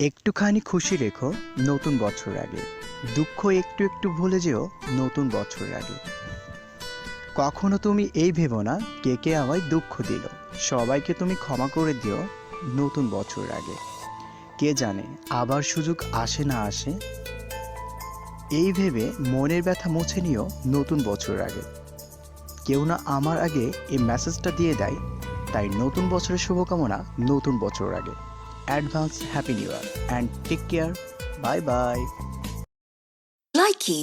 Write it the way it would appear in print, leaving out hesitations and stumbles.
একটুখানি খুশি রেখো নতুন বছর আগে, দুঃখ একটু একটু ভুলে যেও নতুন বছর আগে। কখনো তুমি এই ভেবো না কে কে আমায় দুঃখ দিল, সবাইকে তুমি ক্ষমা করে দিও নতুন বছর আগে। কে জানে আবার সুযোগ আসে না আসে, এই ভেবে মনের ব্যথা মুছে নিও নতুন বছর আগে। কেউ না আমার আগে এই মেসেজটা দিয়ে দেয়, তাই নতুন বছরের শুভকামনা নতুন বছর আগে। Advance happy new year and take care. Bye bye. Likey